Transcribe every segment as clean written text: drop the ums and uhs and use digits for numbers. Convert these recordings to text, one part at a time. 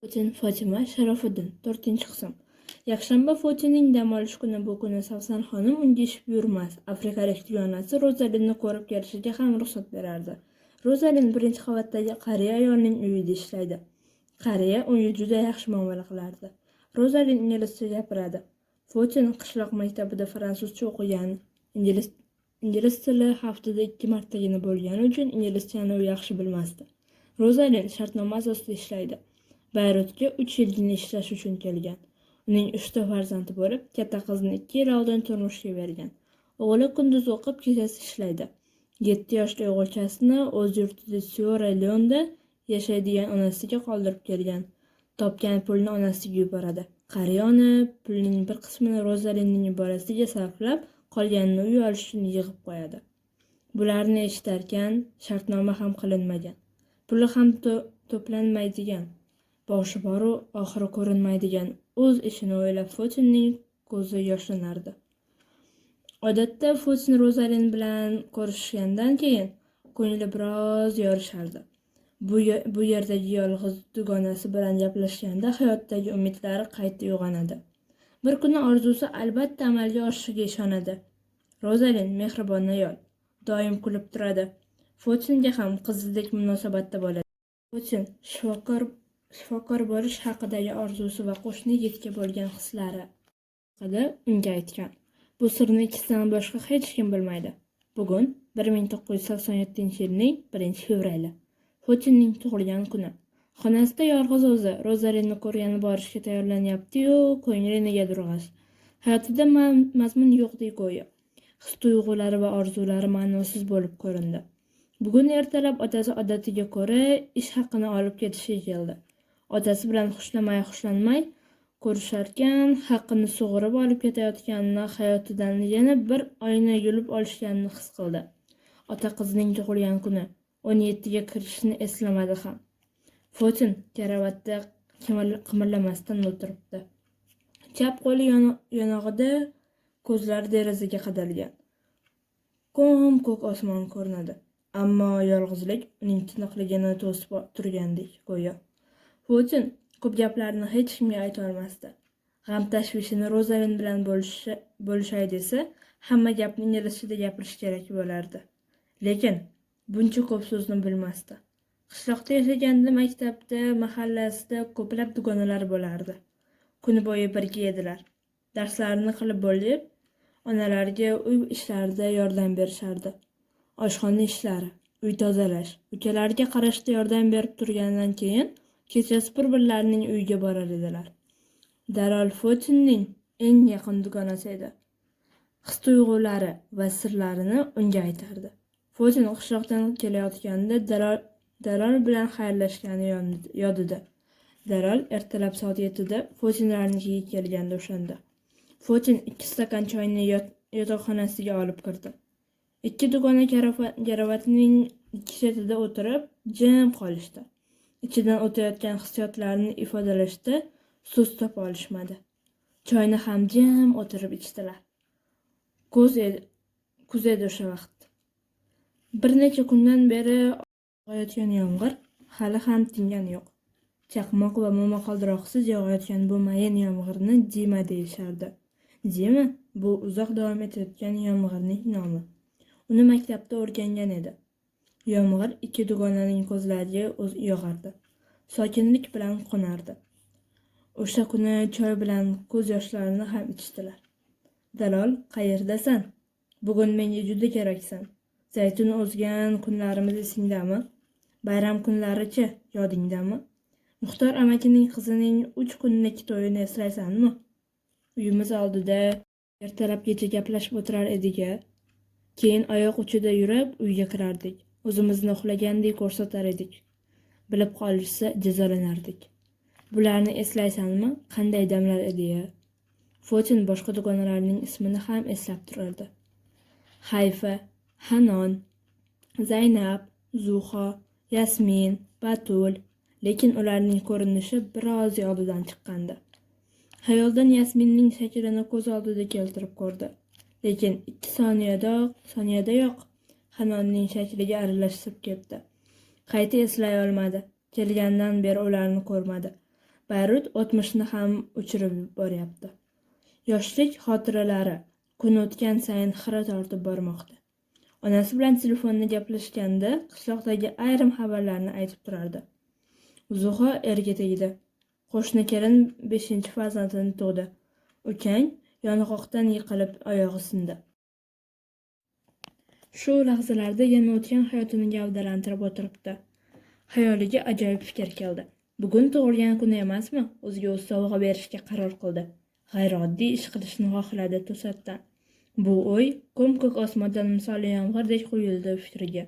Putin, Fotima, Sharofiddin. 4-qism. Yakshanba Putinning dam olish kuni. Bu kuni Savsan xonim unga ish buyurmas. Afrikalik dugonasi Rozalinni ko'rib kelishiga ham ruxsat berardi. Rozalin birinchi qavatdagi qariya ayolning uyida ishlaydi. Qariya unga juda yaxshi muomala qilardi. Rozalin inglizcha gapiradi. Putin qishloq maktabida fransuzcha o'qigan. Ingliz tili haftada 2 martagina bo'lgani uchun inglizchani u yaxshi bilmasdi. Rozalin shartnoma asosida ishlaydi. Bayrutga 3 yilgina ishlash uchun kelgan. Uning 3 ta farzandi bo'lib, katta qizni 2 yil oldin turmushga bergan. O'g'li kunduz o'qib, kechasi ishlaydi. 7 yoshli o'g'ilchasini o'z yurtida Sierra-Leonda yashaydigan onasiga qoldirib kelgan. Topgan pulni onasiga yuboradi. Qariya ona pulning bir qismini Rozalinning bolasiga sarflab, qolganini uy olish uchun yig'ib qo'yadi. Bularni eshitarkan, shartnoma ham qilinmagan. Puli ham to'planmaydigan. Boshi boru oxiri ko'rinmaydigan o'z ishini o'ylab Putinning ko'zi yoshlanardi. Odatda Putin Rozalin bilan ko'rishgandan keyin ko'ngli biroz yorishardi. Bu yerdagi yolg'iz dugonasi bilan gaplashganda hayotdagi umidlari qayta uyg'onadi. Bir kuni orzusi albatta amalga oshishiga ishonadi. Rozalin mehribon ayol, doim kulib turadi. Putinga ham qizdek munosabatda bo'ladi. Putin shifokor bo'lish haqidagi orzusi va qo'shni yigitga bo'lgan hislari haqida unga aytgan. Bu sirni ikkisidan boshqa hech kim bilmaydi. Bugun 1987-yilning 1-fevrali. Putinning tug'ilgan kuni. Xonasida yolg'iz o'zi Rozalinni ko'rgani borishga tayyorlanyapti-yu, ko'ngli negadir g'ash. Hayotida mazmun yo'qdek go'yo. His-tuyg'ulari va orzulari ma'nosiz bo'lib ko'rindi. Bugun ertalab otasi odatiga ko'ra ish haqini olib ketishga keldi. Otasi bilan xushlanmay ko'risharkan, haqqini sug'urib olib ketayotganini, hayotidan yana bir oyna yulib olishganini his qildi. Ota qizining tug'ilgan kuni 17 ga kirishini eslamadi ham. Putin karavotda qimirlamasdan o'tiribdi. Chap qo'li yonog'ida, ko'zlari derazaga qadalgan. Ko'k osmon ko'rinadi, ammo yolg'izlik uning tiniqligini to'sib turgandek go'yo. Putin ko'p gaplarni hech kimga ayta olmasdi. G'am tashvishini Rozalin bilan bo'lishay desa, hamma gapni inglizchada gapirish kerak bo'lardi. Lekin buncha ko'p so'zni bilmasdi. Qishloqda yashaganda maktabda, mahallasida ko'plab dugonalar bo'lardi. Kuni bo'yi birga edilar. Darslarini qilib bo'lib, onalariga uy ishlarida yordam berishardi. Oshxona ishlari, uy tozalash, ukalariga qarashda yordam berib turgandan keyin kechasi bir-birlarining uyiga borar edilar. Darol Putinning eng yaqin dugonasi edi. His-tuyg'ulari va sirlarini unga aytardi. Putin qishloqdan kelayotganda Darol bilan xayrlashgani yodida. Darol ertalab soat 7 da Putinlarnikiga kelganda o'shanda. Putin 2 stakan choyni yotoqxonasiga olib kirdi. Ikki dugona karavotning ikki chetida o'tirib, jim qolishdi. Ichidan o'tayotgan hissiyotlarini ifodalashda so'z topa olishmadi. Choyni ham jim o'tirib ichdilar. Kuz edi o'sha vaqt. Bir necha kundan beri yog'ayotgan yomg'ir hali ham tingani yo'q. Chaqmoq va momaqaldiroqsiz yog'ayotgan bu mayin yomg'irni Dima deyishardi. Dima bu uzoq davom etayotgan yomg'irning nomi. Uni maktabda o'rgangan edi. Yomg'ir ikki dugonaning ko'zlariga yog'ardi. Sokinlik bilan qo'nardi. O'sha kuni choy bilan ko'z yoshlarini ham ichdilar. Dalol, qayerdasan? Bugun menga juda keraksan. Zaytun o'zgan kunlarimiz esingdami? Bayram kunlari-chi, yodingdami? Muxtor amakining qizining 3 kunlik to'yini eslaysanmi? Uyimiz oldida ertalabgacha gaplashib o'tirar edik. Keyin oyoq uchida yurib uyga kirardik. O'zimizni uxlagandek ko'rsatar edik. Bilib qolishsa jazolanardik. Bularni eslaysanmi? Qanday damlar edi-ya? Putin boshqa dugonalarning ismini ham eslab turardi. Hayfa, Hanon, Zaynab, Zuho, Yasmin, Batul, lekin ularning ko'rinishi biroz yodidan chiqqandi. Xayoldan Yasminning shaklini ko'z oldida keltirib ko'rdi. Lekin 2 soniyadayoq Hanonning shakliga aralashib ketdi. Qayta eslay olmadi. Kelgandan beri ularni ko'rmadi. Bayrut o'tmishni ham o'chirib boryapti. Yoshlik xotiralari kun o'tgan sayin xira tortib bormoqda. Onasi bilan telefonda gaplashganda qishloqdagi ayrim xabarlarni aytib turardi. Zuho erga tegdi. Qo'shni kelin 5-farzandini tug'di. Ukang yong'oqdan yiqilib oyog'i sindi. Shu lahzalarda yana o'tgan hayotini gavdalantirib o'tiribdi. Xayoliga ajoyib fikr keldi. Bugun tug'ilgan kuni emasmi? O'ziga o'zi sovg'a berishga qaror qildi. G'ayrioddiy ish qilishni xohladi to'satdan. Bu o'y ko'm-ko'k osmondan misoli yomg'irday quyildi fikriga.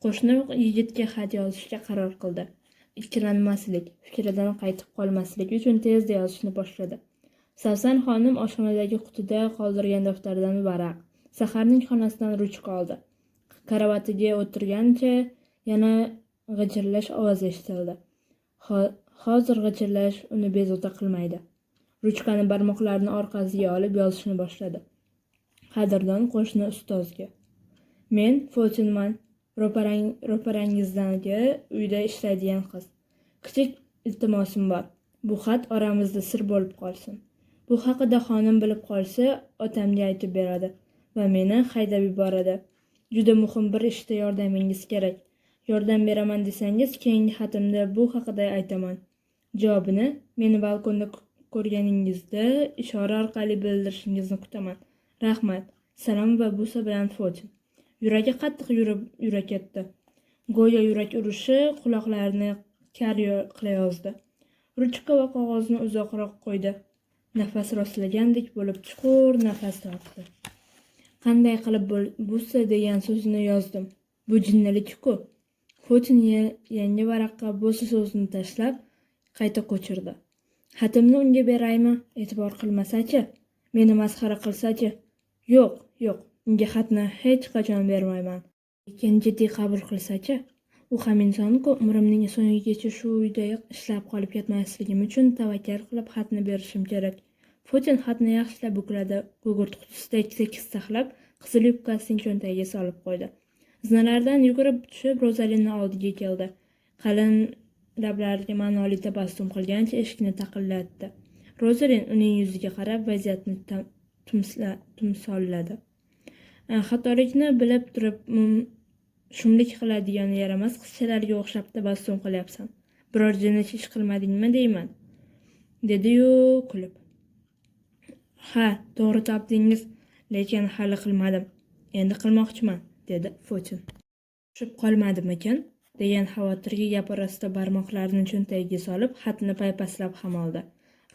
Qo'shni yigitga xat yozishga qaror qildi. Ikkilanmaslik, fikridan qaytib qolmaslik uchun tezda yozishni boshladi. Savsan xonim oshxonadagi qutida qoldirgan daftardan varaq, Saharning xonasidan ruchka oldi. Karavatiga o'tirgancha yana g'ijirlash ovozi eshitildi. Hozir g'ijirlash uni bezovta qilmaydi. Ruchkani barmoqlarini orqasiga olib yozishni boshladi. Qadrdon qo'shni ustozga. Men Fotinman, ro'parangizdagi uyda ishlaydigan qiz. Kichik iltimosim bor. Bu xat oramizda sir bo'lib qolsin. Bu haqida xonim bilib qolsa, otamga aytib beradi va meni haydab yuboradi. Juda muhim bir ishda yordamingiz kerak. Yordam beraman desangiz, keyingi xatimda bu haqida aytaman. Javobini meni balkonda ko'rganingizda ishora orqali bildirishingizni kutaman. Rahmat. Salom va busa bilan Fotin. Yuragi qattiq yurak ketdi. Go'yo yurak urishi quloqlarini kar qilayozdi. Ruchka va qog'ozni uzoqroq qo'ydi. Nafas rostlagandek bo'lib chuqur nafas tortdi. Qanday qilib busa degan so'zni yozdim. Bu jinnalik-ku. Fotin yangi varaqqa busa so'zini tashlab qayta ko'chirdi. Xatimni unga beraymi? E'tibor qilmasa-chi? Meni masxara qilsa-chi? Yo'q. Unga xatni hech qachon bermayman. Lekin jiddiy qabul qilsa-chi? U ham inson-ku, umrimning so'ngigacha shu uyda ishlab qolib ketmasligim uchun tavakkal qilib xatni berishim kerak. Fotin xatni yaxshilab bukladi, gugurt qutisida tekis saqlab, qizil yubkasining cho'ntagiga solib qo'ydi. Zinalardan yugurib tushib, Rozalinning oldiga keldi. Qalin lablariga ma'noli tabassum qilgancha eshikni taqillatdi. Rozalin uning yuziga qarab vaziyatni tumsolladi. Xatolikni bilib turib, shumlik qiladigan yaramas qizchalarga o'xshab tabassum qilyapsan. Biror jinoiy ish qilmadingmi deyman, dedi-yu kulib. Ha, to'g'ri topdingiz, lekin hali qilmadim. Endi qilmoqchiman, dedi Fotin. Tushib qolmadimikin? Degan xavotirga gap orasida barmoqlarini cho'ntagiga solib, xatni paypaslab ham oldi.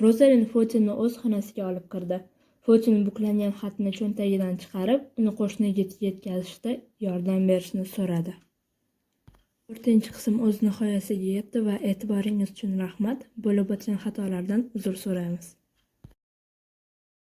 Rozalin Fotinni o'z xonasiga olib kirdi. Fotin buklangan xatni cho'ntagidan chiqarib, uni qo'shni yigitga yetkazishda yordam berishni so'radi. 4-qism o'z nihoyasiga yetdi va e'tiboringiz uchun rahmat. Bo'lib o'tgan xatolardan uzr so'raymiz.